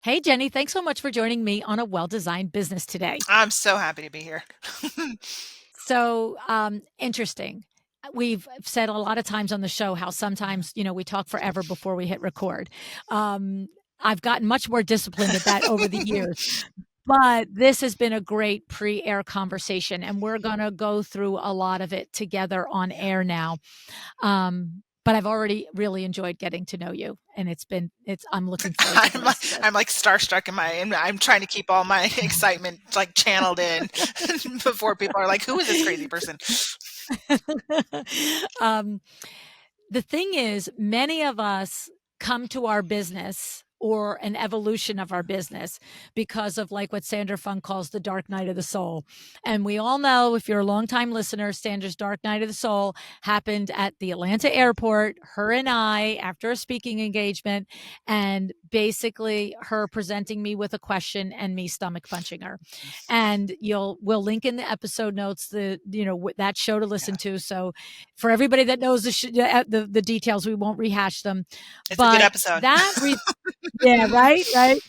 Hey, Jenny, thanks so much for joining me on a well-designed business today. I'm so happy to be here. Interesting. We've said a lot of times on the show how sometimes, we talk forever before we hit record. Um, I've gotten much more disciplined at that over the years, but this has been a great pre-air conversation, and we're going to go through a lot of it together on Yeah. air now. But I've already really enjoyed getting to know you, and I'm looking forward to the I'm like rest of this. I'm like starstruck and I'm trying to keep all my excitement like channeled in before people are like, "Who is this crazy person?" um, the thing is, many of us come to our business or an evolution of our business because of like what Sandra Funk calls the dark night of the soul. And we all know, if you're a longtime listener, Sandra's dark night of the soul happened at the Atlanta airport, her and I, after a speaking engagement, and basically her presenting me with a question and me stomach punching her. And we'll link in the episode notes that show to Yeah. listen to. So for everybody that knows the details, we won't rehash them. It's a good But episode. yeah, right, right.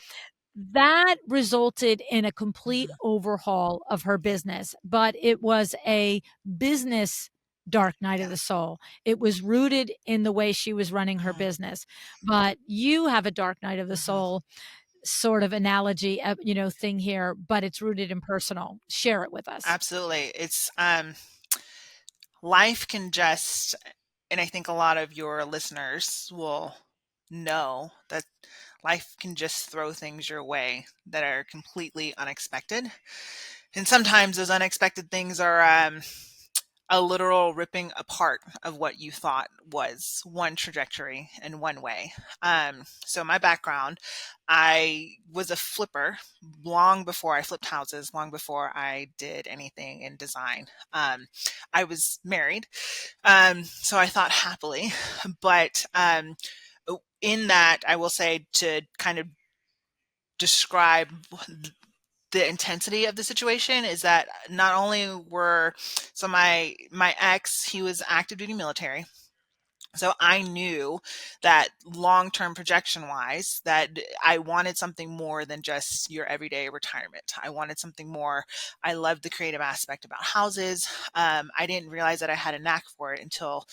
That resulted in a complete Mhm. overhaul of her business, but it was a business dark night of Yeah. the soul. It was rooted in the way she was running her Mhm. business. But you have a dark night of the Mhm. soul sort of analogy, thing here, but it's rooted in personal. Share it with us. Absolutely. It's life can just and I think a lot of your listeners will know that life can just throw things your way that are completely unexpected. And sometimes those unexpected things are a literal ripping apart of what you thought was one trajectory and one way. So my background, I was a flipper long before I flipped houses, long before I did anything in design. I was married, so I thought happily, but in that, I will say to kind of describe the intensity of the situation is that not only were so my ex, he was active duty military, so I knew that long-term projection wise that I wanted something more than just your everyday retirement. I wanted something more. I loved the creative aspect about houses. I didn't realize that I had a knack for it until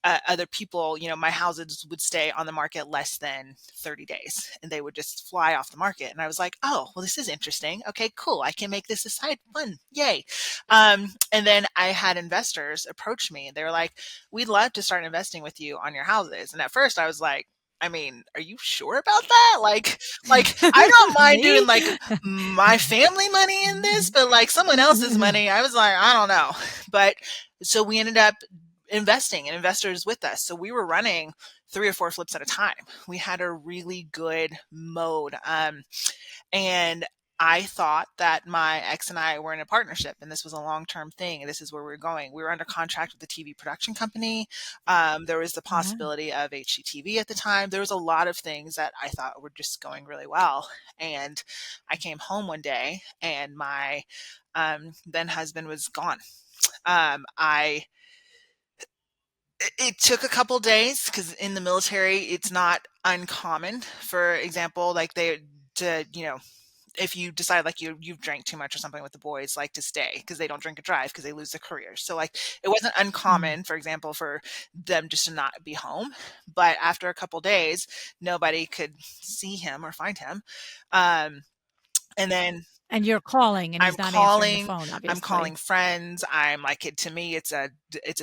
other people, my houses would stay on the market less than 30 days and they would just fly off the market. And I was like, oh, well, this is interesting. Okay, cool. I can make this a side fun. Yay. And then I had investors approach me and they were like, we'd love to start investing with you on your houses. And at first I was like, I mean, are you sure about that? Like I don't mind doing Me? like my family money in this, but like someone else's money, I was like, I don't know. But so we ended up investing and investors with us. So we were running 3 or 4 flips at a time. We had a really good mode. And I thought that my ex and I were in a partnership and this was a long term thing and this is where we were going. We were under contract with a TV production company. There was the Wow. possibility of HGTV at the time. There was a lot of things that I thought were just going really well. And I came home one day and my then husband was gone. I it took a couple days because in the military it's not uncommon. For example, like they to if you decide like you've drank too much or something with the boys, like to stay because they don't drink and drive because they lose their careers. So like it wasn't Mm. uncommon, for example, for them just to not be home. But after a couple days, nobody could see him or find him. Um, and then And you're calling, and I'm he's not answering the calling, phone, I'm obviously. calling friends. I'm like, to me, it's a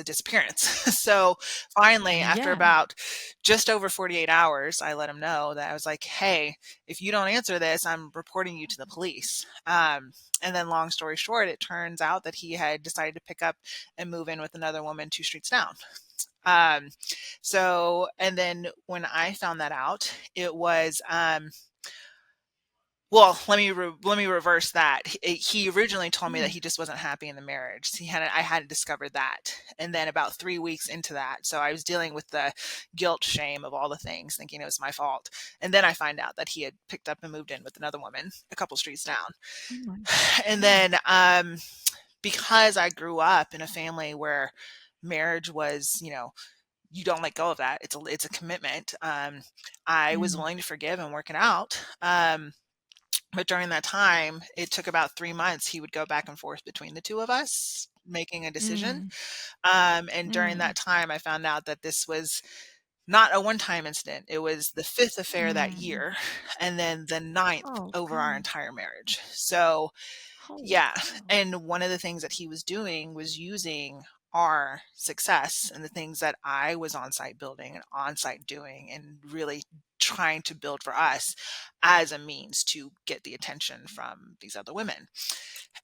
disappearance. So finally, after Yeah. about just over 48 hours, I let him know that I was like, hey, if you don't answer this, I'm reporting you to the police. And then long story short, it turns out that he had decided to pick up and move in with another woman 2 streets down. Um, and then when I found that out, it was, well, let me reverse that. He originally told me that Mm. he just wasn't happy in the marriage. I hadn't discovered that, and then about 3 weeks into that, so I was dealing with the guilt, shame of all the things, thinking it was my fault, and then I find out that he had picked up and moved in with another woman a couple streets down, Oh my and God. then because I grew up in a family where marriage was, you don't let go of that. It's a commitment. I was Mm. willing to forgive and work it out. But during that time, it took about 3 months. He would go back and forth between the two of us making a decision. Mm, And during mm, that time, I found out that this was not a one-time incident. It was the fifth affair that mm. year, and then the ninth Oh over our god. entire marriage. So, Holy yeah. cow. And one of the things that he was doing was using our success and the things that I was on site building and on site doing and really trying to build for us as a means to get the attention from these other women.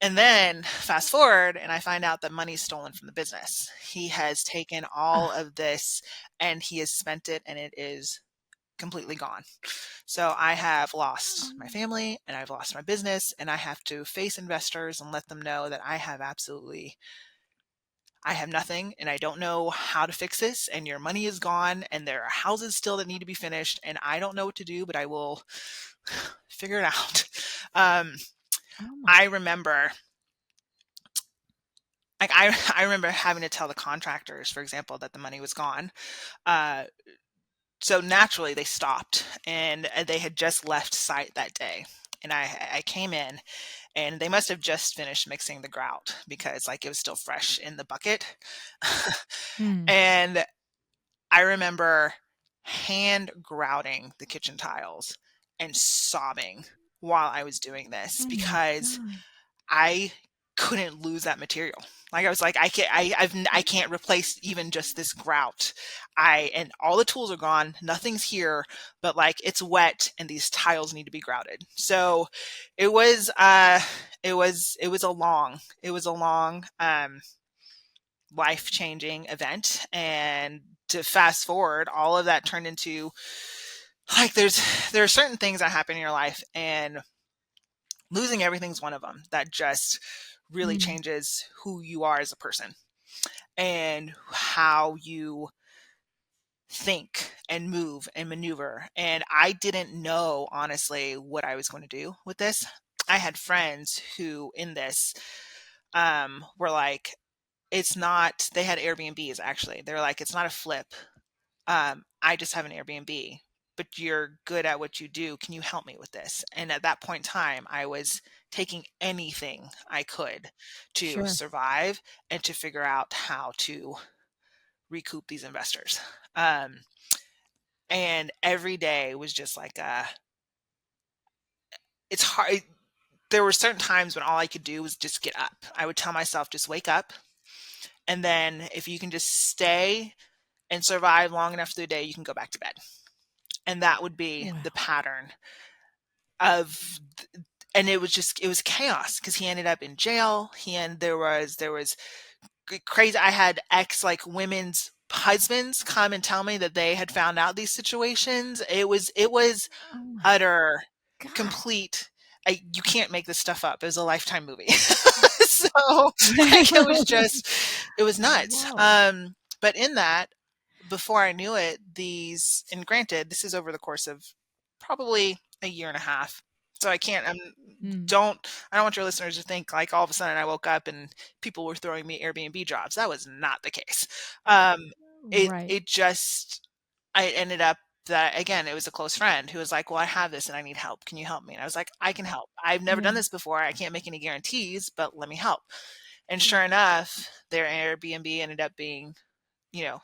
And then fast forward, and I find out that money's stolen from the business. He has taken all Ugh. of this and he has spent it, and it is completely gone. So I have lost my Um, family and I've lost my business, and I have to face investors and let them know that I have nothing and I don't know how to fix this, and your money is gone and there are houses still that need to be finished and I don't know what to do, but I will figure it out. Um, oh my I remember I remember having to tell the contractors, for example, that the money was gone. Uh, so naturally they stopped, and they had just left site that day. And I came in, and they must have just finished mixing the grout because like it was still fresh in the bucket. mm, And I remember hand grouting the kitchen tiles and sobbing while I was doing this oh my because god. I couldn't lose that material. Like I was like, I can't replace even just this grout. And all the tools are gone. Nothing's here, but like it's wet and these tiles need to be grouted. So it was, it was a long, life changing event. And to fast forward, all of that turned into like, there are certain things that happen in your life, and losing everything's one of them that just really Mm, changes who you are as a person and how you think and move and maneuver. And I didn't know honestly what I was going to do with this. I had friends who in this were like, it's not, they had Airbnbs actually. They're like, it's not a flip. I just have an Airbnb, but you're good at what you do. Can you help me with this? And at that point in time, I was taking anything I could to sure. survive and to figure out how to recoup these investors. Um, and every day was just like, it's hard. There were certain times when all I could do was just get up. I would tell myself, just wake up. And then if you can just stay and survive long enough through the day, you can go back to bed. And that would be the Wow. pattern of, and it was chaos because he ended up in jail. There was crazy. I had ex like women's husbands come and tell me that they had found out these situations. It was Oh my utter, god. complete. You can't make this stuff up. It was a Lifetime movie. So like it was nuts. Whoa. But in that, before I knew it, and granted, this is over the course of probably a year and a half. So I can't, Mm, don't, I don't want your listeners to think like all of a sudden I woke up and people were throwing me Airbnb jobs. That was not the case. Um, right. it just, I ended up that again, it was a close friend who was like, well, I have this and I need help. Can you help me? And I was like, I can help. I've never done Yeah. this before. I can't make any guarantees, but let me help. And Yeah. sure enough, their Airbnb ended up being,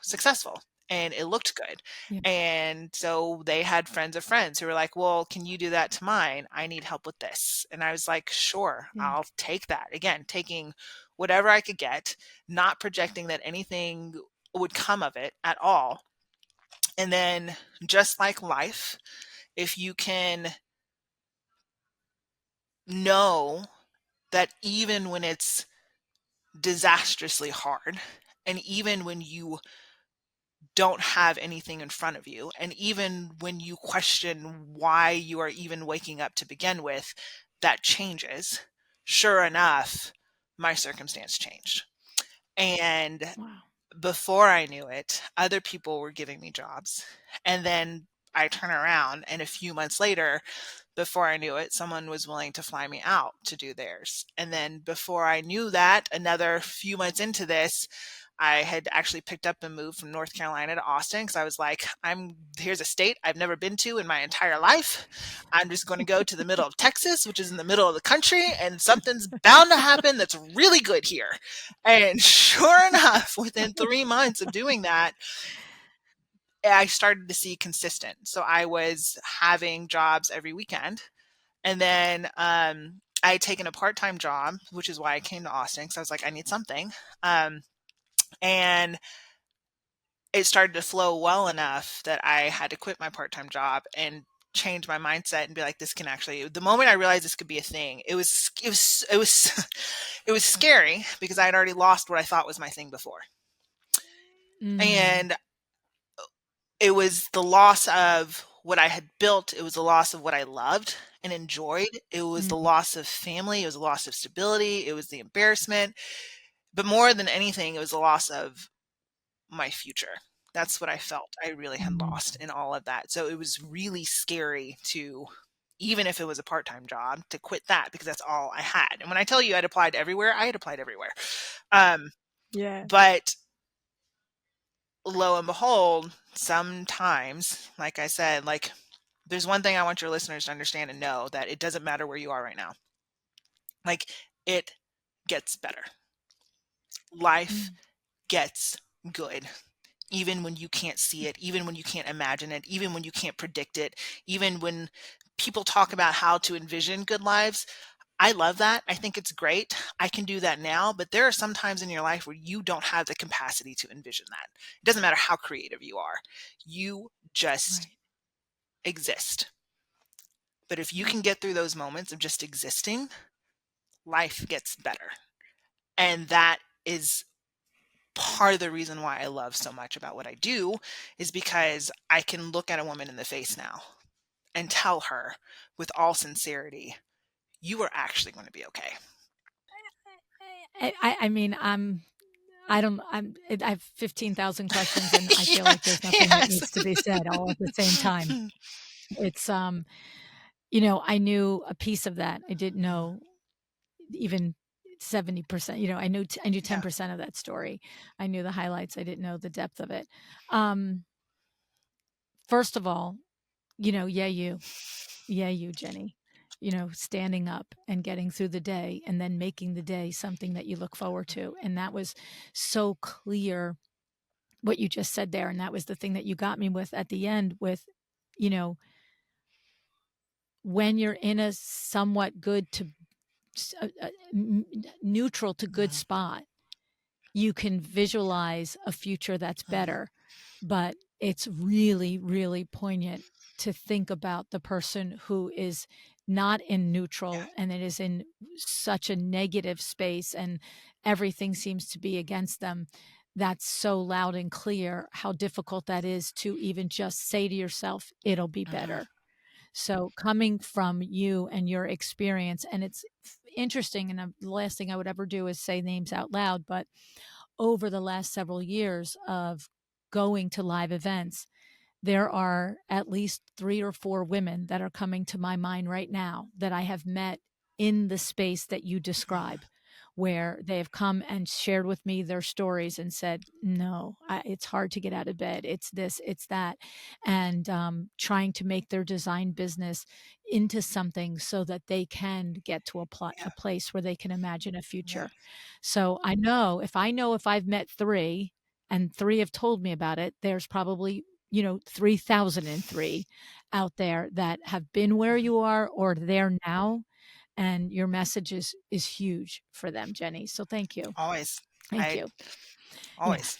successful, and it looked good. Yeah. And so they had friends of friends who were like, well, can you do that to mine? I need help with this. And I was like, sure, Yeah. I'll take that. Again, taking whatever I could get, not projecting that anything would come of it at all. And then just like life, if you can know that even when it's disastrously hard, and even when you don't have anything in front of you, and even when you question why you are even waking up to begin with, that changes. Sure enough, my circumstance changed. And Wow. before I knew it, other people were giving me jobs. And then I turn around, and a few months later, before I knew it, someone was willing to fly me out to do theirs. And then before I knew that, another few months into this, I had actually picked up and moved from North Carolina to Austin because I was like, here's a state I've never been to in my entire life. I'm just going to go to the middle of Texas, which is in the middle of the country, and something's bound to happen that's really good here. And sure enough, within 3 months of doing that, I started to see consistent. So I was having jobs every weekend. And then I had taken a part time job, which is why I came to Austin because I was like, I need something. Um, and it started to flow well enough that I had to quit my part time job and change my mindset and be like, this can actually, the moment I realized this could be a thing, it was scary because I had already lost what I thought was my thing before. Mm, And it was the loss of what I had built. It was the loss of what I loved and enjoyed. It was the mm, loss of family. It was the loss of stability. It was the embarrassment. But more than anything, it was the loss of my future. That's what I felt I really had mm. lost in all of that. So it was really scary to, even if it was a part time job, to quit that because that's all I had. And when I tell you I'd applied everywhere, I had applied everywhere. Um, Yeah. but lo and behold, sometimes, like I said, like there's one thing I want your listeners to understand and know that it doesn't matter where you are right now. Like it gets better. Life Mm, gets good. Even when you can't see it, even when you can't imagine it, even when you can't predict it, even when people talk about how to envision good lives. I love that. I think it's great. I can do that now, but there are some times in your life where you don't have the capacity to envision that. It doesn't matter how creative you are. You just right. exist. But if you Right. can get through those moments of just existing, life gets better. And that is part of the reason why I love so much about what I do is because I can look at a woman in the face now and tell her with all sincerity, you are actually going to be okay. I mean, I don't, I have 15,000 questions and I feel Yeah, like there's nothing that yes. needs to be said all at the same time. It's, I knew a piece of that. I didn't know even 70%. I knew Yeah. 10% of that story. I knew the highlights. I didn't know the depth of it. Um, First of all, yeah, you, Jenny, standing up and getting through the day and then making the day something that you look forward to. And that was so clear what you just said there. And that was the thing that you got me with at the end with, you know, when you're in a somewhat good to neutral to good Mhm, spot, you can visualize a future that's mhm. better. But it's really, really poignant to think about the person who is not in Yeah. neutral and it is in such a negative space and everything seems to be against them. That's so loud and clear how difficult that is to even just say to yourself, it'll be Mhm. better. So coming from you and your experience, and it's interesting, and the last thing I would ever do is say names out loud, but over the last several years of going to live events, there are at least 3 or 4 women that are coming to my mind right now that I have met in the space that you describe, where they have come and shared with me their stories and said, "No, it's hard to get out of bed. It's this, it's that," and trying to make their design business into something so that they can get to Yeah. a place where they can imagine a Yeah. future. So I know if I've met 3 and 3 have told me about it, there's probably 3003 out there that have been where Mhm. you are or there now, and your message is huge for them, Jenny. So thank you. Always. Thank I you. Yeah. always.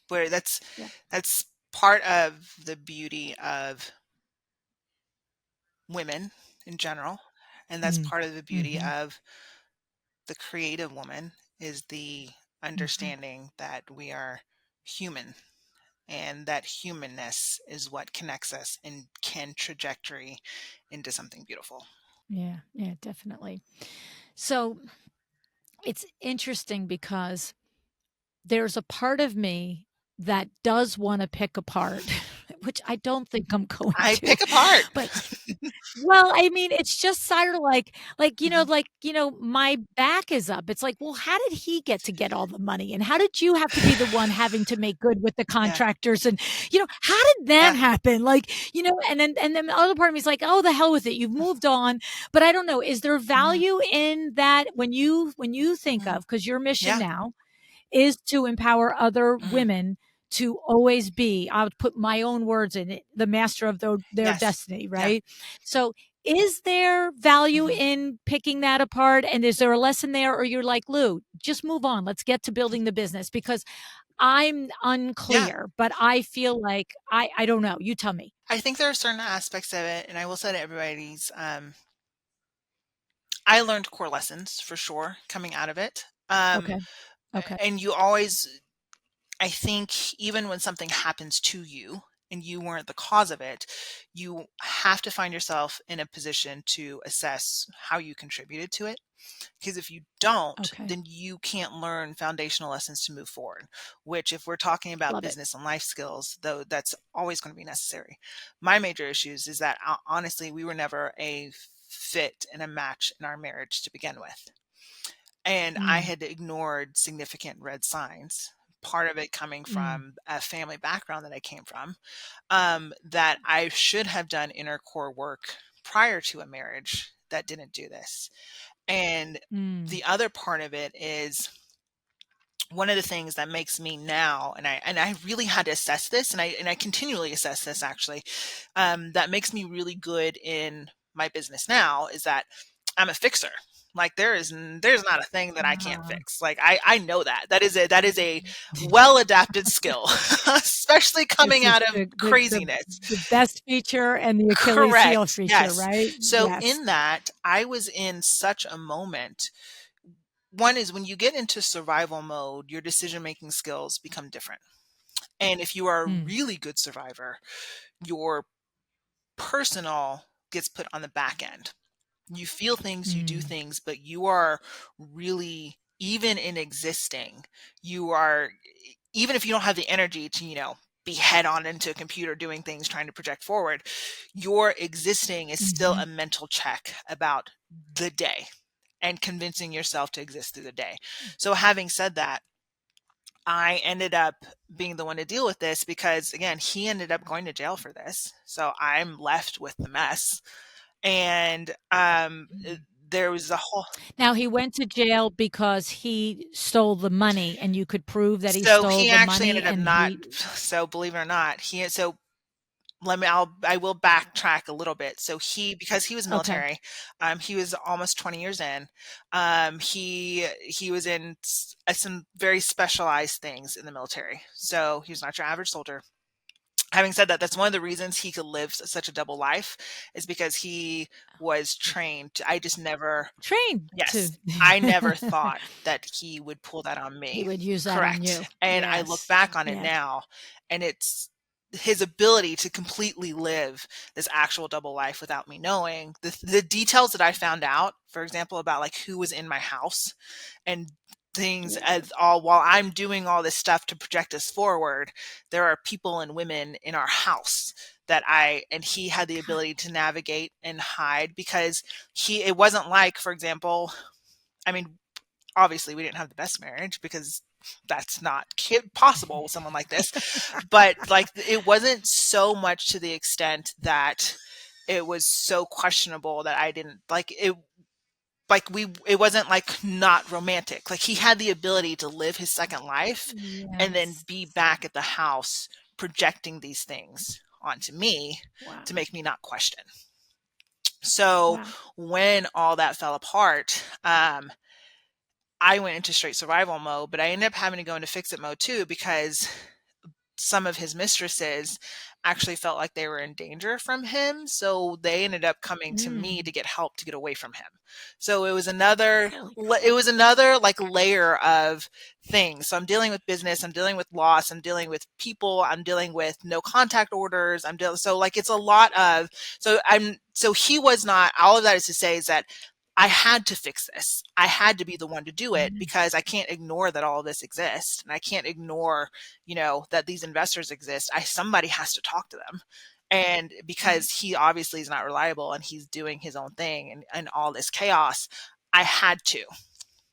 Where Yeah. that's part of the beauty of women in general, and that's Mm. part of the beauty Mhm. of the creative woman is the Mhm. understanding that we are human and that humanness is what connects us and can trajectory into something beautiful. Yeah, yeah, definitely. So, it's interesting because there's a part of me that does wanna pick apart which I don't think I'm going I to. pick apart. But well, I mean, it's just sort of Mhm. my back is up. It's like, well, how did he get all the money? And how did you have to be the one having to make good with the Yeah, contractors? And, how did that yeah, happen? And then the other part of me is like, oh, the hell with it. You've moved on. But I don't know. Is there mhm, value in that when you think mhm. of, because your mission Yeah, now is to empower other mhm. women to always be, I would put my own words in it, the master of their Yes. destiny, Yeah, right? So is there value mhm. in picking that apart? And is there a lesson there? Or you're like, Lou, just move on. Let's get to building the business, because I'm Yeah. unclear, but I feel like I don't know. You tell me. I think there are certain aspects of it, and I will say to everybody's, I learned core lessons for sure coming out of it. Okay. Okay. And you always, I think, even when something happens to you and you weren't the cause of it, you have to find yourself in a position to assess how you contributed to it. Because if you don't, Okay. then you can't learn foundational lessons to move forward, which, if we're talking about Love it. business and life skills, though, that's always going to be necessary. My major issues is that, honestly, we were never a fit and a match in our marriage to begin with. And I Mm, had ignored significant red signs. Part of it coming mm, from a family background that I came from, that I should have done inner core work prior to a marriage that didn't do this. And mm, the other part of it is, one of the things that makes me now, and I really had to assess this, and I continually assess this actually, that makes me really good in my business now, is that I'm a fixer. Like, there's not a thing that I can't uh, fix. Like, I know that is a well adapted skill, especially coming it's out of the the the craziness. the best feature and the Achilles heel Correct. feature, Yes. right? So Yes. in that, I was in such a moment. One is, when you get into survival mode, your decision making skills become different. And if you are a Mm, really good survivor, your personal gets put on the back end. You feel things, you do mm, things, but you are really, even in existing, you are, even if you don't have the energy to, be head on into a computer doing things, trying to project forward, your existing is still mhm, a mental check about the day and convincing yourself to exist through the day. So, having said that, I ended up being the one to deal with this, because, again, he ended up going to jail for this. So I'm left with the mess. And mm. there was a whole, Now he went to jail because he stole the money, and you could prove that he so stole he the actually money, ended up and not, he so believe it or not, so I will backtrack a little bit. So because he was okay, military, he was almost 20 years in. He was in some very specialized things in the military. So he was not your average soldier. Having said that, that's one of the reasons he could live such a double life, is because he was trained. I just never, trained to yes, I never thought that he would pull that on he me. would use that on Correct. you. And I look Yes. back on it Yes. now, and it's his ability to completely live this actual double life without me knowing. The details that I found out, for example, about, like, who was in my house and things, Yeah. as all while I'm doing all this stuff to project us forward, there are people and women in our house that he had the ability to navigate and hide, because it wasn't like, for example, I mean, obviously we didn't have the best marriage, because that's not possible with someone like this, but, like, it wasn't so much to the extent that it was so questionable that I didn't like it. Like, it wasn't, like, not romantic. Like, he had the ability to live his second life and then Yes. be back at the house projecting these things onto me to Wow. make me not question. So Wow. when all that fell apart, I went into straight survival mode, but I ended up having to go into fix it mode too, because some of his mistresses actually felt like they were in danger from him, so they ended up coming to me Mm. to get help to get away from him. So it was another Holy it crap. was another, like, layer of things. So I'm dealing with business, I'm dealing with loss, I'm dealing with people, I'm dealing with no contact orders, so, like, it's a lot of, so he was not, all of that is to say is that I had to fix this. I had to be the one to do it Mhm. because I can't ignore that all of this exists, and I can't ignore, that these investors exist. Somebody has to talk to them. And Right. because he obviously is not reliable and he's doing his own thing and all this chaos, I had to,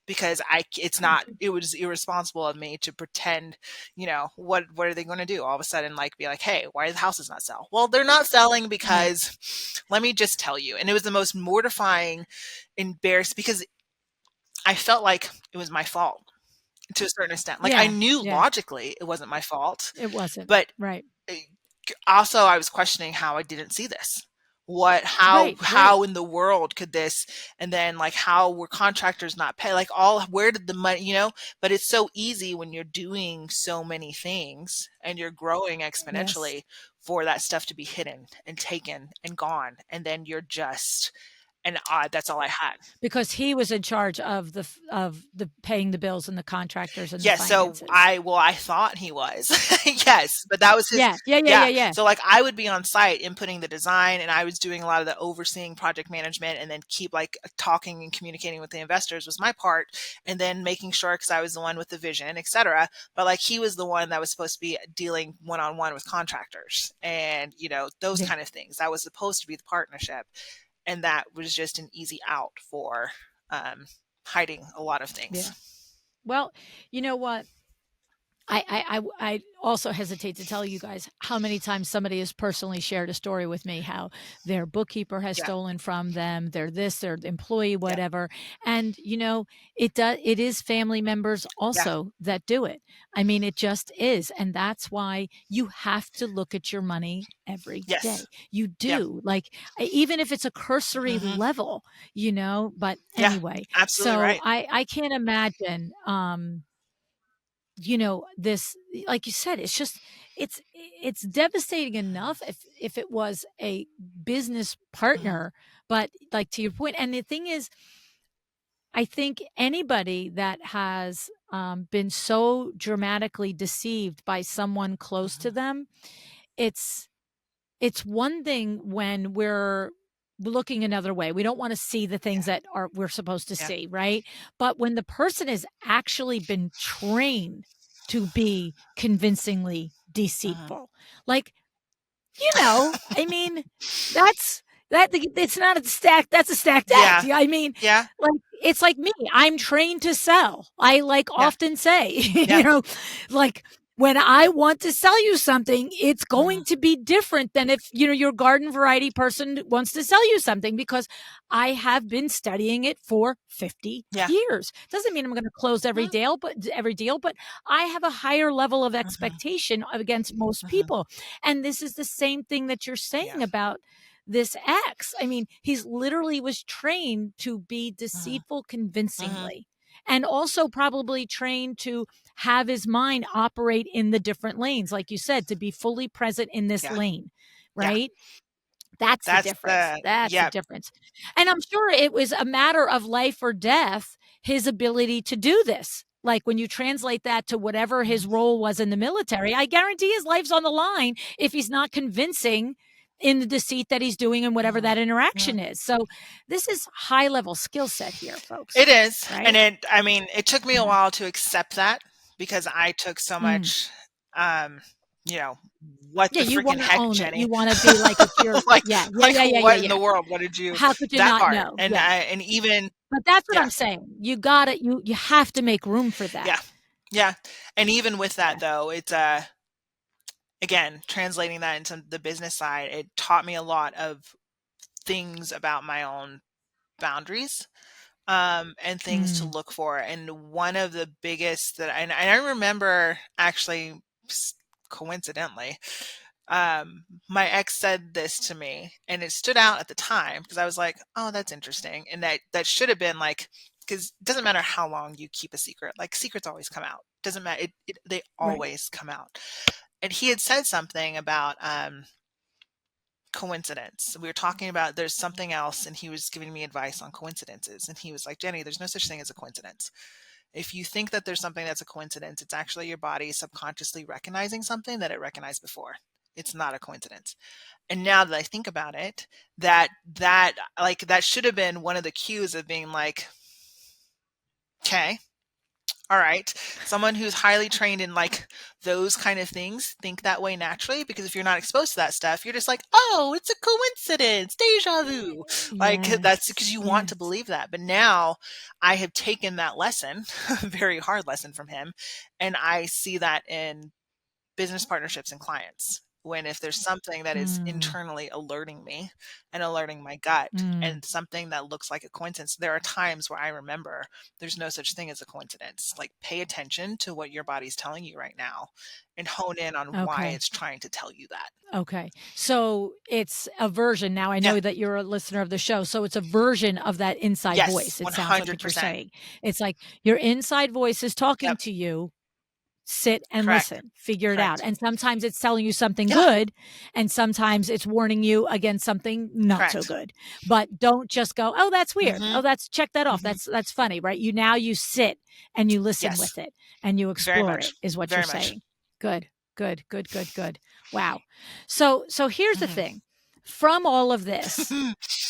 because it's not, Mhm. it was irresponsible of me to pretend, what are they going to do all of a sudden, like be like, hey, why are the houses not sell? Well, they're not selling Right. because, let me just tell you. And it was the most mortifying, embarrassed, because I felt like it was my fault to a certain extent. Like, I Yeah. knew Yeah. logically it wasn't my fault, It wasn't. but Right. eh, also I was questioning how I didn't see this. What, how, Right. Right. in the world could this, and then like how were contractors not pay, like all, where did the money, but it's so easy when you're doing so many things and you're growing Yes. exponentially for that stuff to be hidden and taken and gone, and then you're just, and that's all I had. Because he was in charge of of the paying the bills and the contractors and the Yes, so finances. I thought he was. Yes, but that was his. Yeah. Yeah. Yeah. Yeah, Yeah. Yeah. so, like, I would be on site inputting the design, and I was doing a lot of the overseeing project management, and then keep, like, talking and communicating with the investors was my part, and then making sure, because I was the one with the vision, etcetera, but, like, he was the one that was supposed to be dealing one-on-one with contractors and, those Yeah. kind of things. That was supposed to be the partnership, and that was just an easy out for, um, hiding a lot of things. Yeah. Well, you know what? I also hesitate to tell you guys how many times somebody has personally shared a story with me, how their bookkeeper has Yeah, stolen from them, their this, their employee, yeah. whatever. And, it is family members Yeah. also that do it. I mean, it just is. And that's why you have to look at your money every Yes. day. You Yeah. do. Like, even if it's a cursory Mhm. level, but Yeah. anyway, Absolutely so right. I can't imagine this, like you said, it's devastating enough if it was a business Mhm. partner, but like to your point, and the thing is, I think anybody that has been so dramatically deceived by someone close to Mhm. them, it's it's one thing when we're looking another way. We don't wanna see the Yeah. things that are we're supposed to Yeah. see, right? But when the person has actually been trained to be convincingly Mhm. deceitful, like, I mean, that's it's not a stack that's a stacked deck. Yeah. Yeah, I mean, Yeah. like, it's like me, I'm trained to sell. I, like, Yeah. often say, Yeah. like, when I want to sell you something, it's Mhm. going to be different than if, your garden variety person wants to sell you something because I have been studying it for 50 Yeah. years. Doesn't mean I'm gonna close Mhm. every deal, but I have a higher level of Mhm. expectation against most Mhm. people. And this is the same thing that you're Yeah. saying about this ex. I mean, he's literally was trained to be Mhm. deceitful Mhm. convincingly, and also probably trained to have his mind operate in the different lanes, like you said, to be fully present in this Yeah. lane, Yeah. right? That's the That's difference. the That's the Yep. difference. And I'm sure it was a matter of life or death, his ability to do this. Like when you translate that to whatever his Mhm. role was in the military, I guarantee his life's on the line if he's not convincing in the deceit that he's doing and whatever Mhm. that interaction Mhm. is. So this is high level skill set here, folks. It is, and Right? I mean, it took me a while to accept that because I took so Mm. much, um, you know, "What Yeah, the you freaking want to heck, own it. You Jenny?" want to be like it's your Like yeah, yeah, yeah, yeah, yeah, "What in yeah. the world? What did you" How could you that not part, know? and Yeah. even But that's what yeah. I'm saying. You gotta you have to make room for that. Yeah. Yeah. And even with that Yeah. though, it's again, translating that into the business side, it taught me a lot of things about my own boundaries, and things to Mm. look for. And one of the biggest that and I remember actually coincidentally, my ex said this to me and it stood out at the time because I was like, oh, that's interesting. And that should have been like, because it doesn't matter how long you keep a secret, like secrets always come out. Doesn't matter. They Right. always come out. And he had said something about coincidence. We were talking about there's something else, and he was giving me advice on coincidences. And he was like, Jenny, there's no such thing as a coincidence. If you think that there's something that's a coincidence, it's actually your body subconsciously recognizing something that it recognized before. It's not a coincidence. And now that I think about it, that should have been one of the cues of being like, okay, all right. Someone who's highly trained in like those kind of things think that way naturally, because if you're not exposed to that stuff, you're just like, oh, it's a coincidence, deja vu. Like that's Yes. because you want to Yes. believe that. But now I have taken that lesson, a very hard lesson from him, and I see that in business partnerships and clients. When if there's something that is Mm, internally alerting me and alerting my gut mm. and something that looks like a coincidence, there are times where I remember there's no such thing as a coincidence. Like pay attention to what your body's telling you right now and hone in on why Okay. it's trying to tell you that. Okay. So it's a version. Now I Yeah. know that you're a listener of the show. So it's a version of that inside Yes. voice. It sounds like what you're 100%. saying. It's like your inside voice is talking Yep. to you. Sit and Correct. listen, figure it out. Correct. And sometimes it's telling you something Yeah. good, and sometimes it's warning you against something not so Correct. good. But don't just go, "Oh, that's weird. Mm-hmm. Oh, that's check that off. Mm-hmm. That's funny," right? You sit and you listen Yes. with it and you Very explore much. it is what you're Very much. saying. Good. Good, good, good, good. Wow. So here's the Mm-hmm. thing. From all of this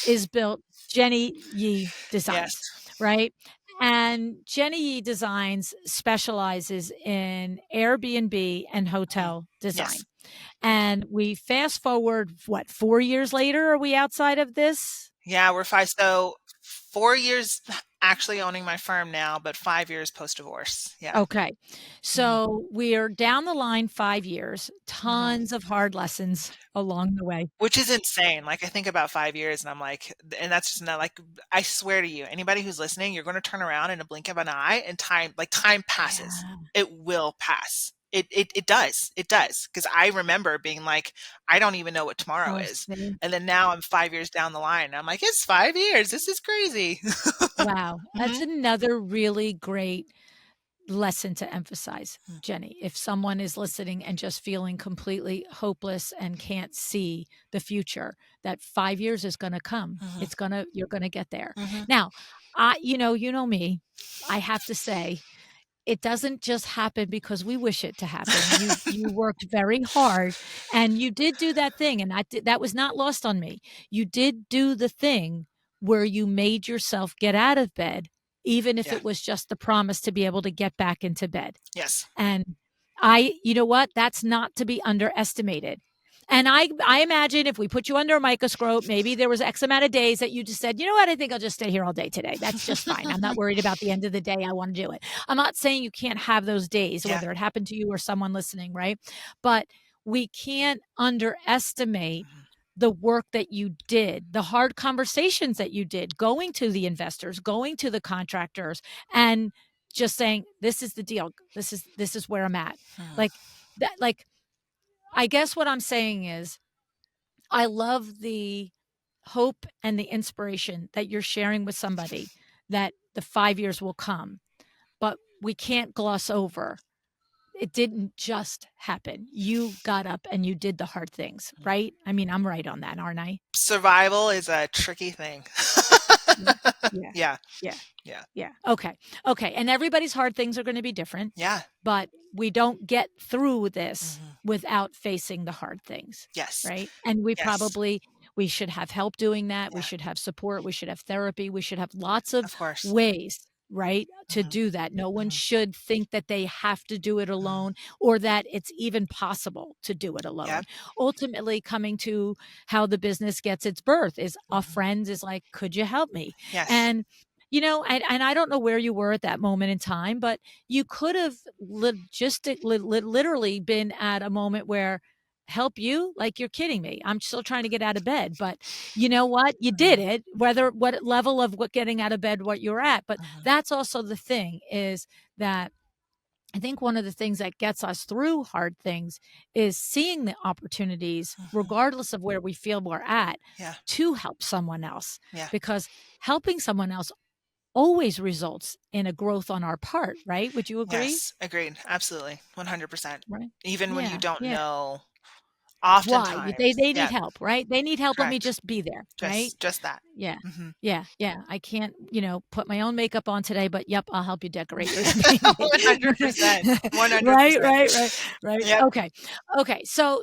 is built Jenny Yee Yes. Designs, right? And Jenny Yee Designs specializes in Airbnb and Mhm. hotel Yes. design. And we fast forward, what, 4 years later? Are we outside of this? Yeah, we're 5, so 4 years actually owning my firm now, but 5 years post-divorce. Yeah. Okay. Mhm, So we're down the line 5 years, mhm. tons of hard lessons along the way. Which is insane. Like, I think about 5 years and I'm like, and that's just not like, I swear to you, anybody who's listening, you're gonna turn around in a blink of an eye and time passes. Yeah. It will pass. It does. It does. Because I remember being like, I don't even know what tomorrow Oh, is. see. And then now I'm 5 years down the line and I'm like, it's 5 years. This is crazy. Wow. That's Mhm. another really great lesson to emphasize, Jenny. If someone is listening and just feeling completely hopeless and can't see the future, that 5 years is gonna come. Mhm, It's gonna you're gonna get there. mhm. Now, you know me, I have to say, it doesn't just happen because we wish it to happen. You worked very hard, and you did do that thing, and that was not lost on me. You did do the thing where you made yourself get out of bed, even if Yeah. it was just the promise to be able to get back into bed. Yes. And you know what? That's not to be underestimated. And I imagine if we put you under a microscope, maybe there was X amount of days that you just said, you know what? I think I'll just stay here all day today. That's just fine. I'm not worried about the end of the day. I want to do it. I'm not saying you can't have those days, Yeah. whether it happened to you or someone listening, right? But we can't underestimate Mhm, the work that you did, the hard conversations that you did, going to the investors, going to the contractors, and just saying, "This is the deal. This is where I'm at." mhm, Like that. Like I guess what I'm saying is, I love the hope and the inspiration that you're sharing with somebody that the 5 years will come, but we can't gloss over. It didn't just happen. You got up and you did the hard things, mhm. right? I mean, I'm right on that, aren't I? Survival is a tricky thing. Yeah. Yeah. Yeah. Yeah. Yeah. Yeah. Okay. Okay. And everybody's hard things are going to be different, Yeah. but we don't get through this Mhm. without facing the hard things, Yes. right? And Yes. we should have help doing that. We Yeah. should have support. We should have therapy. We should have lots of Of course. ways, right, to Mhm. do that. No one Mhm. should think that they have to do it Mhm. alone or that it's even possible to do it alone. Yep. Ultimately, coming to how the business gets its birth is a Mhm. friend is like, could you help me? Yes. And and I don't know where you were at that moment in time, but you could have literally been at a moment where help you? Like, you're kidding me. I'm still trying to get out of bed. But you know what? You did Mhm. it, whether what level of what getting out of bed, what you're at. But Mhm. that's also the thing is that I think one of the things that gets us through hard things is seeing the opportunities, Mhm. regardless of where we feel we're at, Yeah. to help someone else. Yeah. Because helping someone else always results in a growth on our part, right? Would you agree? Yes. Agreed. Absolutely. 100%. Right. Even when you Yeah, don't yeah. know Why? They Oftentimes. they need Yeah, help, right? They need help. Let me correct. just be there, right? Just that. Yeah. Hmm. Yeah, yeah. I can't, put my own makeup on today, but yep, I'll help you decorate your Airbnb. 100%. Right, 100%. right, right, right. Yep. Okay. Okay. So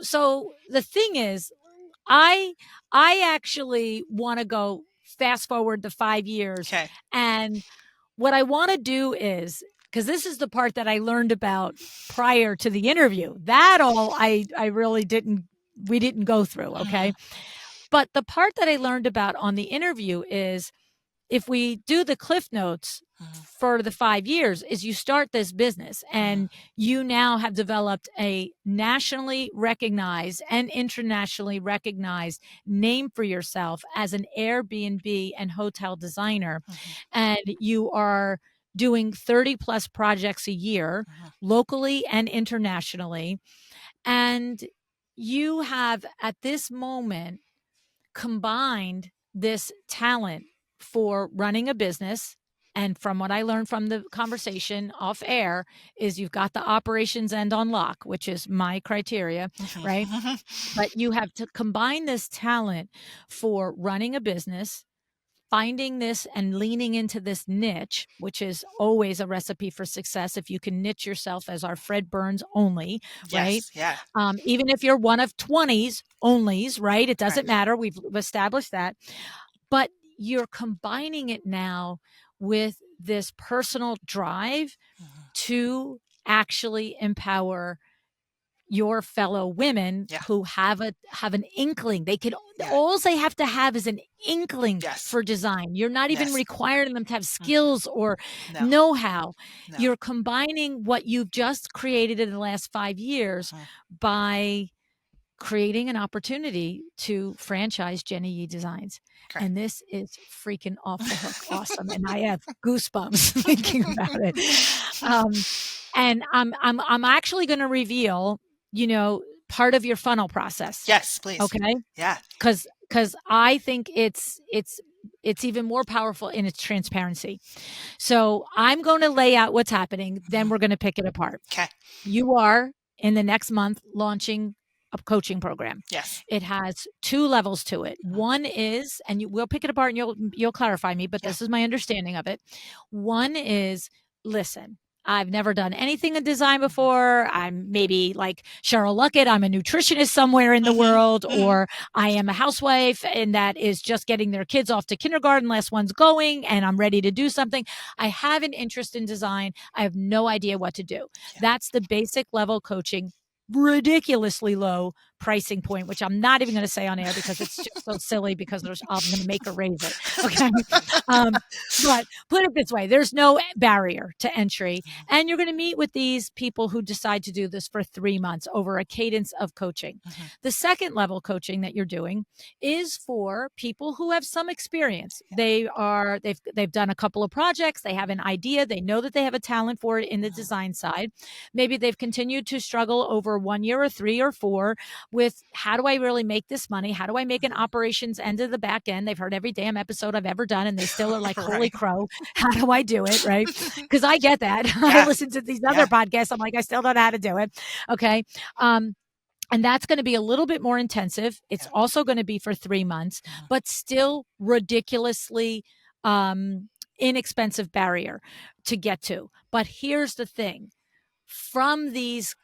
the thing is, I I actually want to go fast forward the 5 years, Okay. and what I want to do is, because this is the part that I learned about prior to the interview. That all I really didn't we didn't go through, Hmm. okay? But the part that I learned about on the interview is, if we do the cliff notes Hmm. for the 5 years, is you start this business Hmm. and you now have developed a nationally recognized and internationally recognized name for yourself as an Airbnb and hotel designer. Hmm. And you are doing 30 plus projects a year, Hmm. locally and internationally. And you have at this moment combined this talent for running a business. And from what I learned from the conversation off air, is you've got the operations end on lock, which is my criteria, right? Hmm. But you have to combine this talent for running a business, finding this and leaning into this niche, which is always a recipe for success. If you can niche yourself as our Fred Burns only, right? Yes. Yeah. Even if you're one of 20s onlys, right? It doesn't Correct. matter. We've established that. But you're combining it now with this personal drive Hmm. to actually empower your fellow women Yeah. who have an inkling. They can Yeah. all they have to have is an inkling Yes. for design. You're not even Yes. requiring them to have Hmm. skills or No. know-how. No. You're combining what you've just created in the last 5 years Hmm. by creating an opportunity to franchise Jenny Yee Designs. Correct. And this is freaking off the hook awesome. And I have goosebumps thinking about it. Um, and I'm actually going to reveal, part of your funnel process. Yes, please. Okay. Yeah. Cause I think it's even more powerful in its transparency. So I'm going to lay out what's happening. Then Hmm. we're going to pick it apart. Okay. You are in the next month launching a coaching program. Yes. It has 2 levels to it. Hmm. One is, and we'll pick it apart and you'll clarify me, but Yeah. this is my understanding of it. One is, listen, I've never done anything in design Hmm. before. I'm maybe like Cheryl Luckett. I'm a nutritionist somewhere in the Hmm. world, Hmm. or I am a housewife and that is just getting their kids off to kindergarten. Last one's going and I'm ready to do something. I have an interest in design. I have no idea what to do. Yeah. That's the basic level coaching, ridiculously low pricing point, which I'm not even going to say on air because it's just so silly because I'm going to make her raise it. Okay. Um, but put it this way, there's no barrier to entry. And you're going to meet with these people who decide to do this for 3 months over a cadence of coaching. Hmm. The second level coaching that you're doing is for people who have some experience. They've done a couple of projects, they have an idea, they know that they have a talent for it in the Hmm. design side. Maybe they've continued to struggle over 1 year or 3 or 4 with, how do I really make this money? How do I make an operations end of the back end? They've heard every damn episode I've ever done and they still are like, holy Right. crow, how do I do it? Right. Because I get that. I Yeah. listen to these other Yeah. podcasts. I'm like, I still don't know how to do it. Okay. Um, and that's going to be a little bit more intensive. It's Yeah. also going to be for 3 months, Hmm. but still ridiculously inexpensive barrier to get to. But here's the thing, from these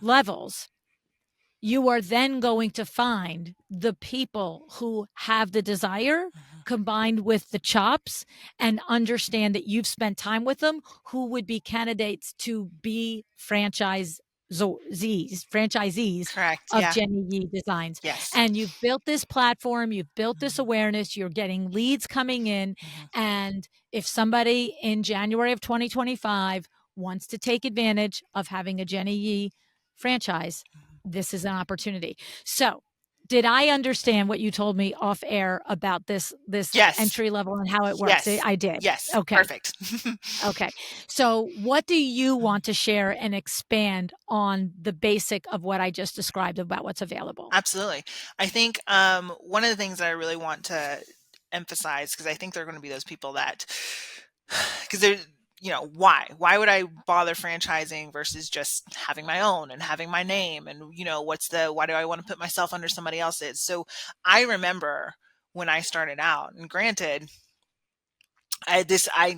levels, you are then going to find the people who have the desire Hmm. combined with the chops and understand that you've spent time with them, who would be candidates to be franchisees Correct. of Yeah. Jenny Yee Designs. Yes. And you've built this platform, you've built this Hmm. awareness, you're getting leads coming in. Hmm. And if somebody in January of 2025 wants to take advantage of having a Jenny Yee franchise, this is an opportunity. So, did I understand what you told me off air about this Yes. entry level and how it works? Yes. I did. Yes. Okay. Perfect. Okay. So, what do you want to share and expand on the basic of what I just described about what's available? Absolutely. I think one of the things that I really want to emphasize, because I think there are going to be those people that, because why would I bother franchising versus just having my own and having my name? And, why do I want to put myself under somebody else's? So I remember when I started out, and granted, I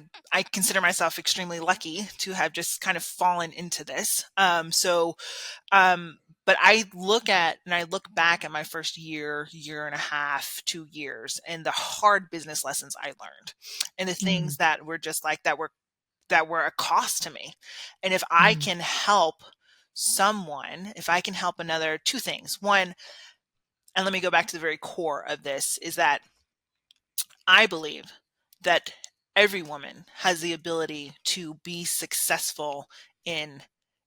consider myself extremely lucky to have just kind of fallen into this. But I look back at my first year and a half, 2 years, and the hard business lessons I learned, and the Mm, things that were just like that were a cost to me. And if I mm, can help someone, if I can help another, two things. One, and let me go back to the very core of this, is that I believe that every woman has the ability to be successful in,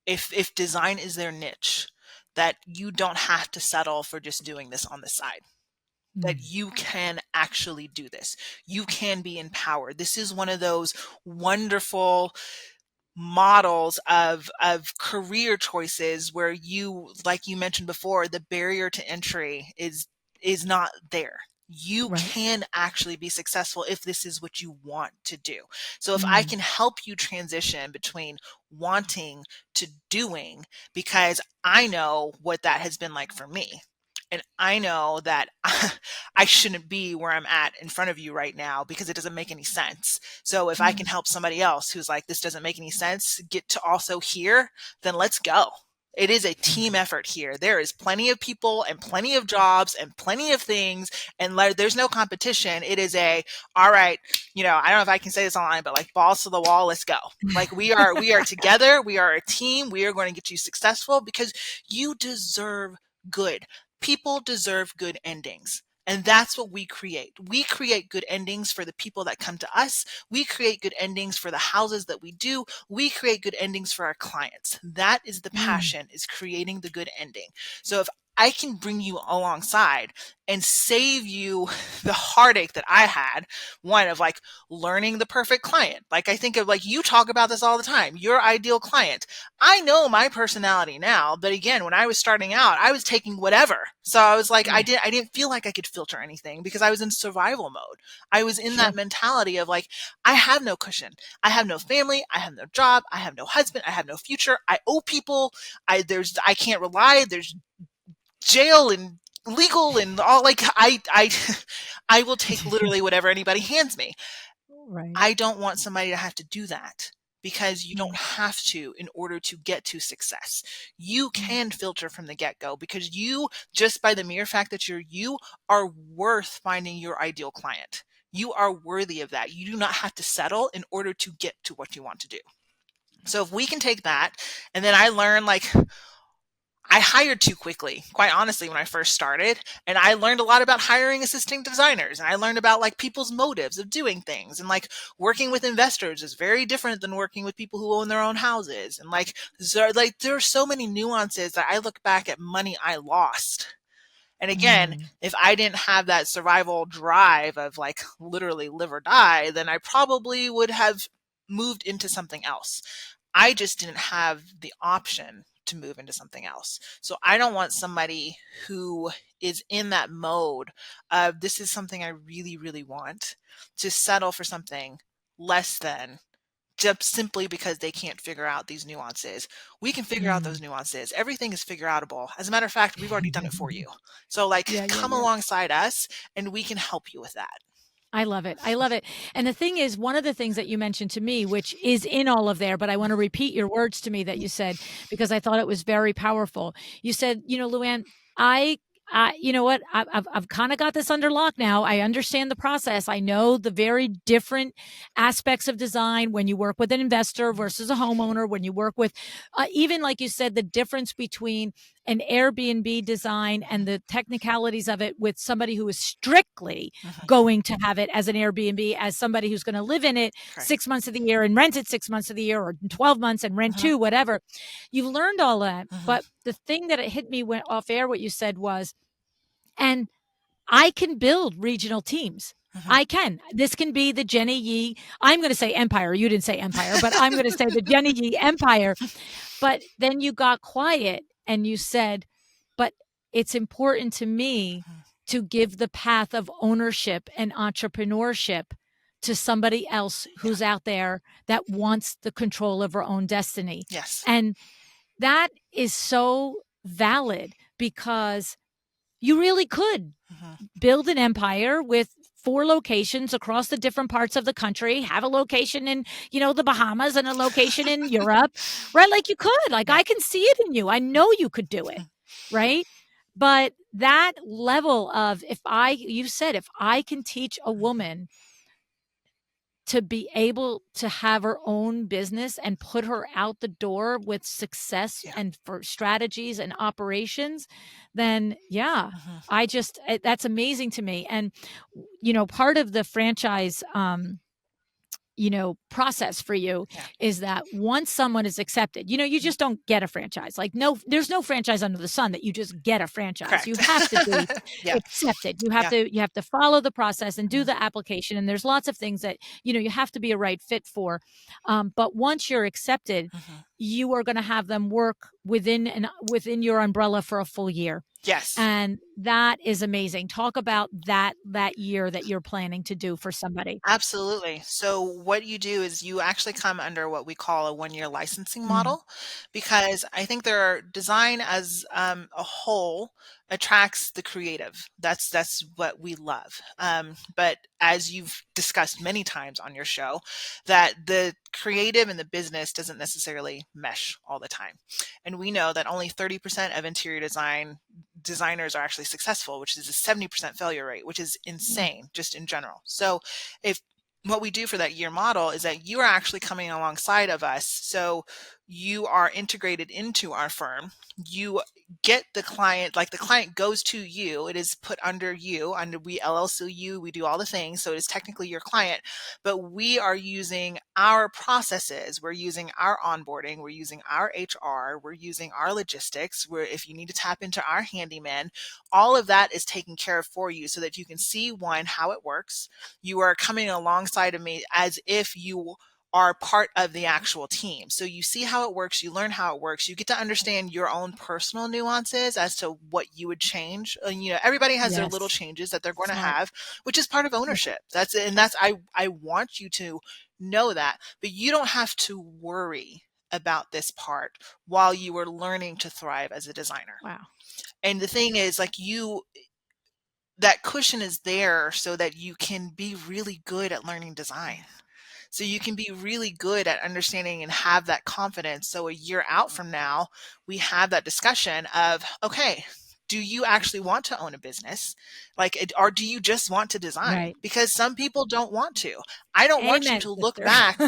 if design is their niche, that you don't have to settle for just doing this on the side. That mm, you can actually do this. You can be empowered. This is one of those wonderful models of career choices where, you like you mentioned before, the barrier to entry is not there. You right. can actually be successful if this is what you want to do. So if I Mm, can help you transition between wanting to doing, because I know what that has been like for me, and I know that I shouldn't be where I'm at in front of you right now because it doesn't make any sense. So if I can mm, help somebody else who's like, this doesn't make any sense, get to also here, then let's go. It is a team mm. effort here. There is plenty of people and plenty of jobs and plenty of things, and there's no competition. It is all right, I don't know if I can say this online, but like, balls to the wall, let's go. Like, we are together. We are a team. We are going to get you successful because you deserve good. People deserve good endings. And that's what we create. We create good endings for the people that come to us. We create good endings for the houses that we do. We create good endings for our clients. That is the Mm, passion, is creating the good ending. So if I can bring you alongside and save you the heartache that I had, one of like learning the perfect client. Like, I think of, like, you talk about this all the time, your ideal client. I know my personality now, but again, when I was starting out, I was taking whatever. So I was like, yeah, I didn't feel like I could filter anything because I was in survival mode. I was in that sure. mentality of like, I have no cushion. I have no family. I have no job. I have no husband. I have no future. I owe people. I can't rely. There's jail and legal and all, like, I will take literally whatever anybody hands me. Right. I don't want somebody to have to do that, because you don't Mm, have to in order to get to success. You mm, can filter from the get go, because you, just by the mere fact that you are worth finding your ideal client. You are worthy of that. You do not have to settle in order to get to what you want to do. So if we can take that, and then I learned, like, I hired too quickly, quite honestly, when I first started. And I learned a lot about hiring assisting designers. And I learned about, like, people's motives of doing things. And, like, working with investors is very different than working with people who own their own houses. And, like, there are so many nuances that I look back at money I lost. And again, mm, if I didn't have that survival drive of, like, literally live or die, then I probably would have moved into something else. I just didn't have the option to move into something else. So I don't want somebody who is in that mode of, this is something I really, really want, to settle for something less than, just simply because they can't figure out these nuances. We can figure out those mm. nuances. Everything is figure outable. As a matter of fact, we've already done it for you. So, like, Yeah, yeah, come yeah. alongside us and we can help you with that. I love it. I love it. And the thing is, one of the things that you mentioned to me, which is in all of there, but I want to repeat your words to me that you said, because I thought it was very powerful. You said, Luann, I, you know what? I've kind of got this under lock now. I understand the process. I know the very different aspects of design when you work with an investor versus a homeowner, when you work with, even like you said, the difference between an Airbnb design and the technicalities of it with somebody who is strictly Mhm. going to have it as an Airbnb, as somebody who's going to live in it Correct. 6 months of the year and rent it 6 months of the year, or 12 months and rent Mhm. two, whatever. You've learned all that. Mhm. But the thing that it hit me went off air, what you said was, and I can build regional teams. Mhm. I can. This can be the Jenny Yee. I'm going to say empire. You didn't say empire, but I'm going to say the Jenny Yee empire. But then you got quiet and you said, but it's important to me Mhm. to give the path of ownership and entrepreneurship to somebody else Yeah. who's out there that wants the control of her own destiny. Yes. And that is so valid because you really could Hmm. build an empire with 4 locations across the different parts of the country, have a location in, the Bahamas and a location in Europe, right? Like you could, like Yeah. I can see it in you. I know you could do it, right? But that level of you said, if I can teach a Mhm. woman to be able to have her own business and put her out the door with success Yeah. and for strategies and operations, then yeah, Hmm. that's amazing to me. And, part of the franchise, process for you Yeah. is that once someone is accepted, you Mhm. just don't get a franchise. Like, no, there's no franchise under the sun that you just get a franchise. You Correct. have to be Yeah. accepted. You have Yeah. to follow the process and do Mhm. the application. And there's lots of things that, you have to be a right fit for. But once you're accepted, Mhm. you are going to have them work within your umbrella for a full year. Yes. And that is amazing. Talk about that year that you're planning to do for somebody. Absolutely. So what you do is you actually come under what we call a 1-year licensing Mm, model, because I think design as a whole attracts the creative. That's what we love. But as you've discussed many times on your show, that the creative and the business doesn't necessarily mesh all the time. And we know that only 30% of interior designers are actually successful, which is a 70% failure rate, which is mm, insane just in general. So if what we do for that year model is that you are actually coming alongside of us. So you are integrated into our firm. You get the client, like the client goes to you. It is put under you, under we LLC you, we do all the things. So it is technically your client, but we are using our processes. We're using our onboarding. We're using our HR. We're using our logistics. Where if you need to tap into our handyman, all of that is taken care of for you so that you can see one, how it works. You are coming alongside of me as if you are part of the actual team. So you see how it works, you learn how it works, you get to understand your own personal nuances as to what you would change. Everybody has their little yes. changes that they're going to Smart. have, which is part of Yeah. ownership. I want you to know that, but you don't have to worry about this part while you are learning to thrive as a designer. Wow. And the thing is, like, that cushion is there so that you can be really good at learning design. Yeah. So you can be really good at understanding and have that confidence. So a year out from now, we have that discussion of, okay, do you actually want to own a business? Or do you just want to design? Right. Because some people don't want to. I don't want you Amen, to look sister. back.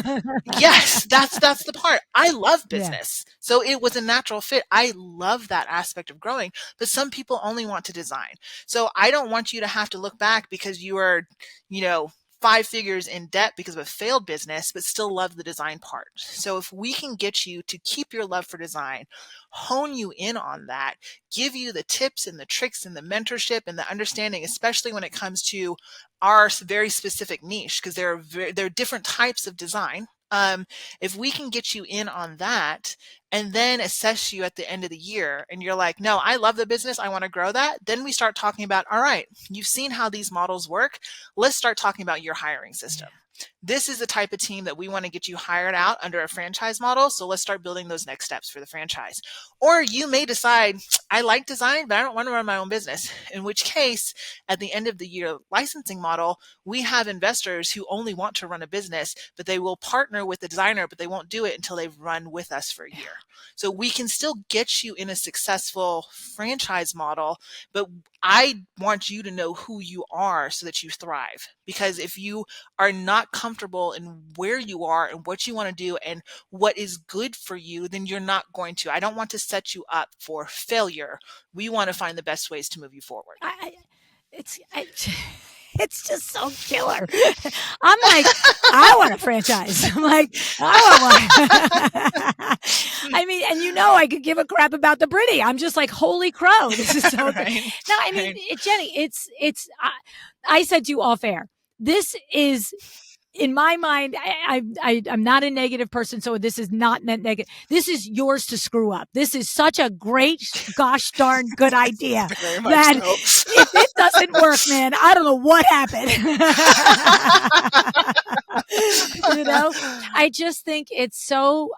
Yes, that's the part. I love Yeah. business. So it was a natural fit. I love that aspect of growing, but some people only want to design. So I don't want you to have to look back because you are, you know, 5 figures in debt because of a failed business, but still love the design part. So if we can get you to keep your love for design, hone you in on that, give you the tips and the tricks and the mentorship and the understanding, especially when it comes to our very specific niche, because there are different types of design. If we can get you in on that and then assess you at the end of the year and you're like, no, I love the business, I want to grow that, then we start talking about, all right, you've seen how these models work. Let's start talking about your hiring Yeah. system. This is the type of team that we want to get you hired out under a franchise model. So let's start building those next steps for the franchise. Or you may decide, I like design, but I don't want to run my own business. In which case, at the end of the year licensing model, we have investors who only want to run a business, but they will partner with the designer, but they won't do it until they've run with us for a year. So we can still get you in a successful franchise model, but I want you to know who you are so that you thrive. Because if you are not comfortable in where you are and what you want to do and what is good for you, then you're not going to. I don't want to set you up for failure. We want to find the best ways to move you forward. I it's I it's just so killer. I'm like, "I want a franchise." I'm like, "I want one." I mean, and I could give a crap about the Britty. I'm just like, "Holy crow, this is so good." Right. No, I mean, Right. Jenny, I said to you off air, this is in my mind, I'm not a negative person, so this is not meant negative. This is yours to screw up. This is such a great, gosh darn good idea Very much that so. if it doesn't work, man, I don't know what happened. You know, I just think it's so,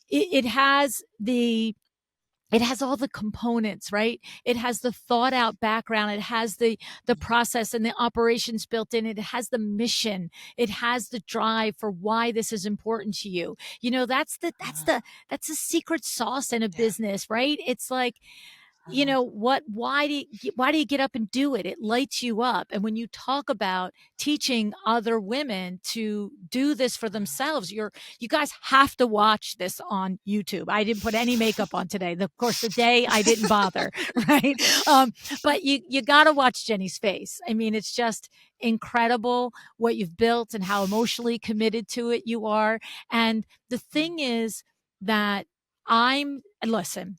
it has it has all the components, right? It has the thought out background. It has the process and the operations built in. It has the mission. It has the drive for why this is important to you. You know, Mhm. that's the secret sauce in a Yeah. business, right? It's like, you Mhm. know what, why do you get up and do it? It lights you up. And when you talk about teaching other women to do this for themselves, you guys have to watch this on YouTube. I didn't put any makeup on today. Of course, the day I didn't bother, right? But you got to watch Jenny's face. I mean, it's just incredible what you've built and how emotionally committed to it you are. And the Mhm. thing is that listen,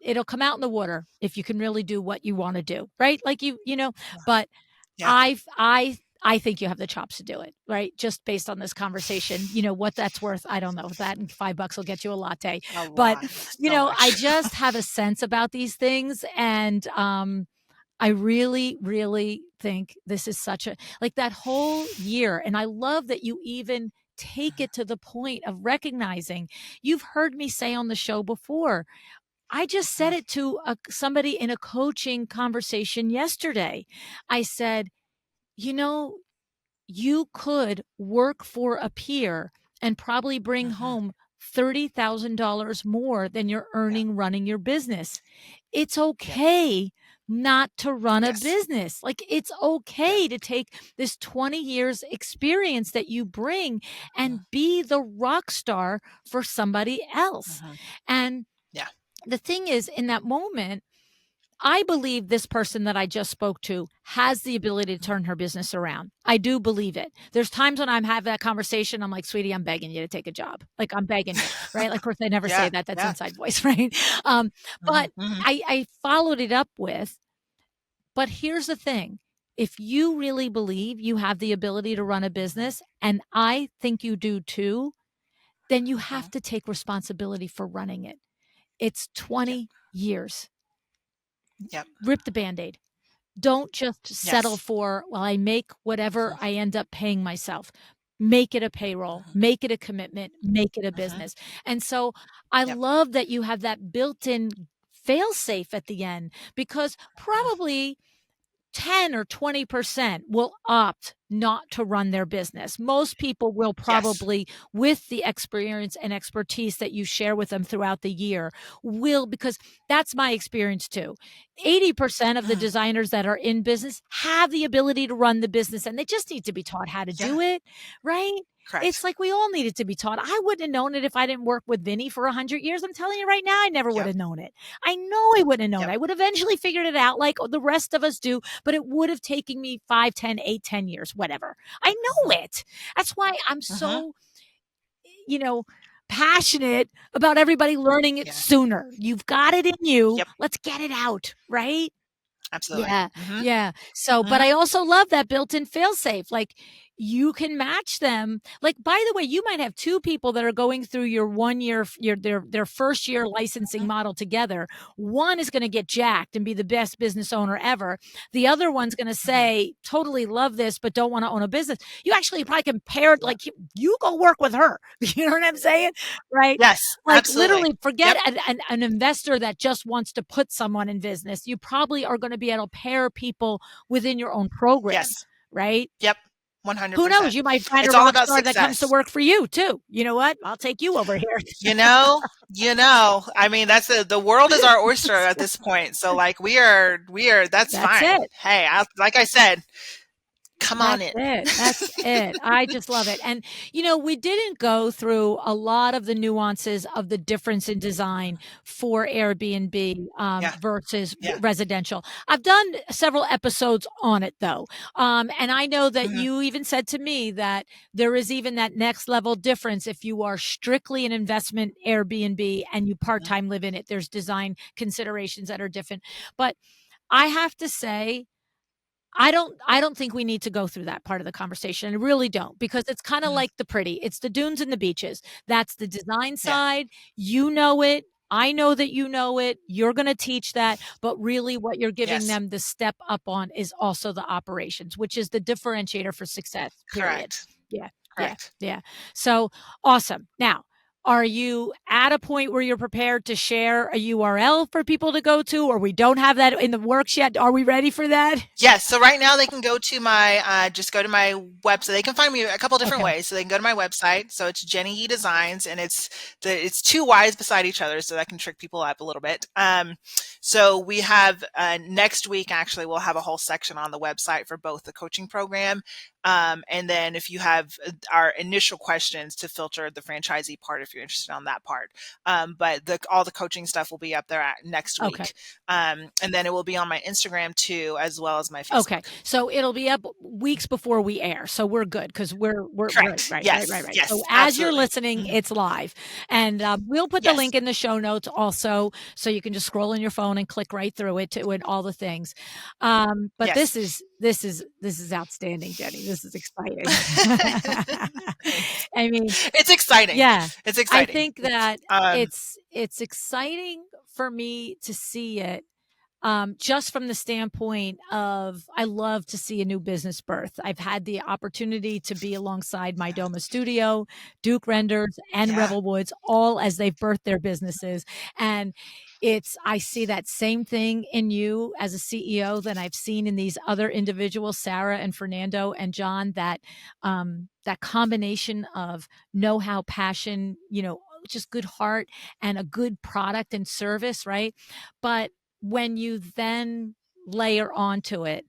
it'll come out in the water if you can really do what you want to do, right? Like you know, but Yeah. I think you have the chops to do it, right? Just based on this conversation, you know what that's worth. I don't know. That and $5 will get you a latte, A but lot. you So know, I much. just have a sense about these things, and I really, really think this is such a like that whole year, and I love that you even take it to the point of recognizing. You've heard me say on the show before, I just said Mhm. it to somebody in a coaching conversation yesterday. I said, you know, you could work for a peer and probably bring Mhm. home $30,000 more than you're Yeah. earning running your business. It's Yep. okay not to run a Yes. business. Like, it's Yep. okay to take this 20 years experience that you bring Mhm. and be the rock star for somebody else. Mhm. And Yeah. the thing is, in that moment, I believe this person that I just spoke to has the ability to Mhm. turn her business around. I do believe it. There's times when I'm having that conversation, I'm like, sweetie, I'm begging you to take a job. Like, I'm begging you, right? Like, of course, I never say Yeah. that. That's Yeah. inside voice, right? Um, Mhm. but Mhm. I followed it up with, but here's the thing. If you really believe you have the ability to run a Mhm. business, and I think you do too, then you have Mhm. to take responsibility for running it. It's Yep. 20 years. Yep. Rip the band aid. Don't just settle Yes. for, well, I make whatever Mhm. I end up paying myself. Make it a payroll, Mhm. make it a commitment, make it a Mhm. business. And so I Yep. love that you have that built in fail safe at the end, because Mhm. probably 10 or 20% will opt not to run their business. Most people will Yes. probably, with the experience and expertise that you share with them throughout the year, will, because that's my experience too. 80% of the Mhm. designers that are in business have the ability to run the business, and they just need to be taught how to Yeah. do it, right? Correct. It's like we all needed to be taught. I wouldn't have known it if I didn't work with Vinny for 100 years. I'm telling you right now, I never would Yep. have known it. I know I wouldn't have known. Yep. I would eventually figured it out like the rest of us do, but it would have taken me 5, 10, 8, 10 years, whatever. I know Mhm. it. That's why I'm Mhm. so, you know, passionate about everybody learning it Yeah. sooner. You've got it in you. Yep. Let's get it out, right? Absolutely. Yeah, Mhm. yeah. So, but I Mhm. also love that built-in fail-safe. Like, you can match them. Like, by the way, you might have 2 people that are going through your 1 year your their first year licensing Mhm. model together. One is gonna get jacked and be the best business owner ever. The other one's gonna Mhm. say, "Totally love this, but don't wanna own a business." You actually probably compare it, Yep. like, you go work with her. You know what I'm saying? Right? Yes. Like, Absolutely. literally forget Yep. an investor that just wants to put someone in business. You probably are gonna be able to pair people within your own program, Yes. right? Yep. Who knows? 100%. You might find a It's all rock about star that comes to success. work for you too. You know what? I'll take you over here. I mean, that's the world is our oyster at this point. So like we are that's That's fine. it. Hey, like I said, come on That's in. it. That's it. I just love it. And, you know, we didn't go through a lot of the nuances of the difference in design for Airbnb Yeah. versus Yeah. residential. I've done several episodes on it, though. And I know that Mhm. you even said to me that there is even that next level difference if you are strictly an investment Airbnb and you part Mhm. time live in it. There's design considerations that are different. But I have to say, I don't think we need to go through that part of the conversation. I really don't, because it's kind of Mhm. like the pretty. It's the dunes and the beaches. That's the design Yeah. side. You know it. I know that you know it. You're going to teach that, but really what you're giving Yes. them the step up on is also the operations, which is the differentiator for success, period. Correct. Yeah. Yeah. Correct. Yeah. So awesome. Now, are you at a point where you're prepared to share a URL for people to go to, or we don't have that in the works yet? Are we ready for that? Yes. So right now they can go to my just go to my website. They can find me a couple different Okay. ways. So they can go to my website. So it's Jenny E Designs, and it's two Y's beside each other, so that can trick people up a little bit. So we have next week actually we'll have a whole section on the website for both the coaching program, and then if you have our initial questions to filter the franchisee part if you're interested on that part. But all the coaching stuff will be up there next Okay. week. And then it will be on my Instagram too, as well as my Okay. Facebook. So it'll be up weeks before we air. So we're good because we're right, Correct. right, right, right, Yes. right. So Yes. as you're Absolutely. listening, Mhm. it's live, and we'll put the Yes. link in the show notes also, so you can just scroll on your phone and click right through it to and all the things. But Yes. this is outstanding, Jenny. This is exciting. Thanks. I mean, It's exciting. yeah, It's I exciting. think that Um, it's exciting for me to see it, just from the standpoint of I love to see a new business birth. I've had the opportunity to be alongside My Doma Studio, Duke Renders, and yeah. Rebel Woods, all as they've birthed their businesses. And I see that same thing in you as a CEO that I've seen in these other individuals, Sarah and Fernando and John, that combination of know-how, passion, just good heart and a good product and service, right? But when you then layer onto it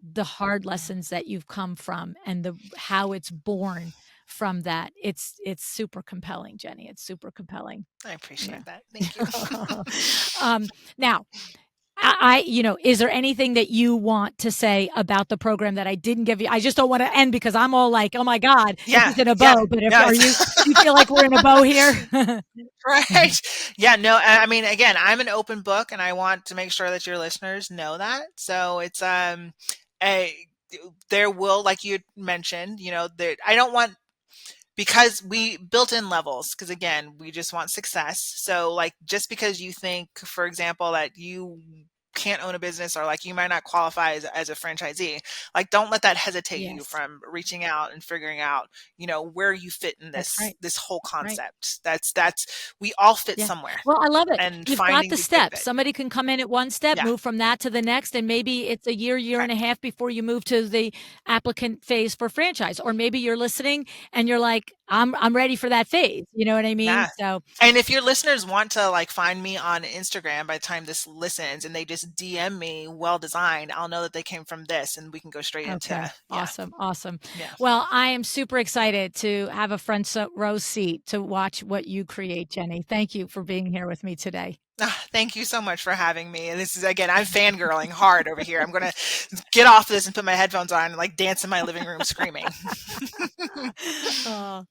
the hard Mhm. lessons that you've come from and the how it's born from that, it's super compelling, Jenny. It's super compelling. I Yeah. appreciate that. Thank you. Now, is there anything that you want to say about the program that I didn't give you? I just don't want to end because I'm all like, oh my God, this Yeah. is in a Yeah. bow. But if No, are it's you, do you feel like we're in a bow here? right. Yeah. No, I mean, again, I'm an open book and I want to make sure that your listeners know that. So it's, a, there will, like you mentioned, there, I don't want because we built in levels because again we just want success, so like just because you think for example that you can't own a business or like you might not qualify as a franchisee, like don't let that hesitate you Yes, from reaching out and figuring out where you fit in that's this right. this whole Right. concept. That's we all fit Yeah. somewhere, Well, I love it. and You've got finding the the good steps. fit. Somebody can come in at one step, Yeah. move from that to the next, and maybe it's a year and a Correct. half before you move to the applicant phase for franchise. Or maybe you're listening and you're like, I'm ready for that phase. You know what I mean? Yeah. So, And if your listeners want to like find me on Instagram by the time this listens and they just DM me well designed, I'll know that they came from this and we can go straight into okay. yeah. Awesome. Awesome. Yeah. Well, I am super excited to have a front row seat to watch what you create, Jenny. Thank you for being here with me today. Ah, thank you so much for having me. And this is again, I'm fangirling hard over here. I'm gonna get off this and put my headphones on and like dance in my living room screaming. Oh,